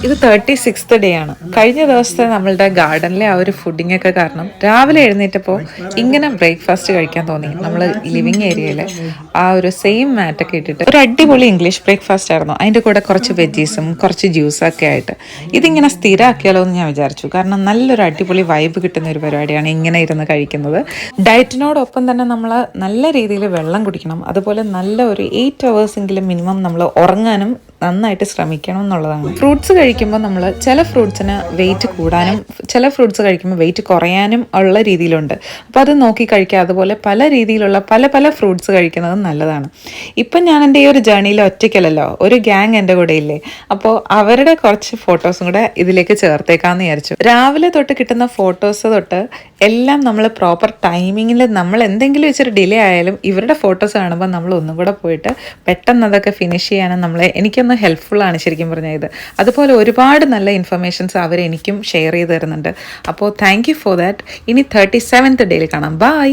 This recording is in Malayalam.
ഇത് 36th ഡേ ആണ്. കഴിഞ്ഞ ദിവസത്തെ നമ്മളുടെ ഗാർഡനിലെ ആ ഒരു ഫുഡിംഗ് ഒക്കെ കാരണം രാവിലെ എഴുന്നേറ്റപ്പോൾ ഇങ്ങനെ ബ്രേക്ക്ഫാസ്റ്റ് കഴിക്കാൻ തോന്നി. നമ്മൾ ലിവിങ് ഏരിയയിൽ ആ ഒരു സെയിം മാറ്റൊക്കെ ഇട്ടിട്ട് ഒരു അടിപൊളി ഇംഗ്ലീഷ് ബ്രേക്ക്ഫാസ്റ്റ് ആയിരുന്നു. അതിൻ്റെ കൂടെ കുറച്ച് വെജീസും കുറച്ച് ജ്യൂസൊക്കെ ആയിട്ട് ഇതിങ്ങനെ സ്ഥിരമാക്കിയാലോ എന്ന് ഞാൻ വിചാരിച്ചു. കാരണം നല്ലൊരു അടിപൊളി വൈബ് കിട്ടുന്ന ഒരു പരിപാടിയാണ് ഇങ്ങനെ ഇരുന്ന് കഴിക്കുന്നത്. ഡയറ്റിനോടൊപ്പം തന്നെ നമ്മൾ നല്ല രീതിയിൽ വെള്ളം കുടിക്കണം. അതുപോലെ നല്ല ഒരു 8 hours എങ്കിലും മിനിമം നമ്മൾ ഉറങ്ങാനും നന്നായിട്ട് ശ്രമിക്കണം എന്നുള്ളതാണ്. ഫ്രൂട്ട്സ് കഴിക്കുമ്പോൾ നമ്മൾ ചില ഫ്രൂട്ട്സിന് വെയിറ്റ് കൂടാനും ചില ഫ്രൂട്ട്സ് കഴിക്കുമ്പോൾ വെയിറ്റ് കുറയാനും ഉള്ള രീതിയിലുണ്ട്. അപ്പോൾ അത് നോക്കി കഴിക്കുക. അതുപോലെ പല രീതിയിലുള്ള പല പല ഫ്രൂട്ട്സ് കഴിക്കുന്നത് നല്ലതാണ്. ഇപ്പം ഞാൻ എൻ്റെ ഈ ഒരു ജേർണിയിൽ ഒറ്റയ്ക്കല്ലല്ലോ, ഒരു ഗ്യാങ് എൻ്റെ കൂടെ ഇല്ലേ. അപ്പോൾ അവരുടെ കുറച്ച് ഫോട്ടോസും കൂടെ ഇതിലേക്ക് ചേർത്തേക്കാമെന്ന് വിചാരിച്ചു. രാവിലെ തൊട്ട് കിട്ടുന്ന ഫോട്ടോസ് തൊട്ട് എല്ലാം നമ്മൾ പ്രോപ്പർ ടൈമിങ്ങിൽ നമ്മൾ എന്തെങ്കിലും വെച്ചൊരു ഡിലേ ആയാലും ഇവരുടെ ഫോട്ടോസ് കാണുമ്പോൾ നമ്മൾ ഒന്നും കൂടെ പോയിട്ട് പെട്ടെന്ന് അതൊക്കെ ഫിനിഷ് ചെയ്യാനും എനിക്കൊന്ന് ഹെൽപ്ഫുള്ളാണ് ശരിക്കും പറഞ്ഞാൽ ഇത്. അതുപോലെ ഒരുപാട് നല്ല ഇൻഫർമേഷൻസ് അവർ എനിക്കും ഷെയർ ചെയ്ത് തരുന്നുണ്ട്. അപ്പോൾ താങ്ക് യു ഫോർ ദാറ്റ്. ഇനി 37th ഡേയിൽ കാണാം. ബൈ.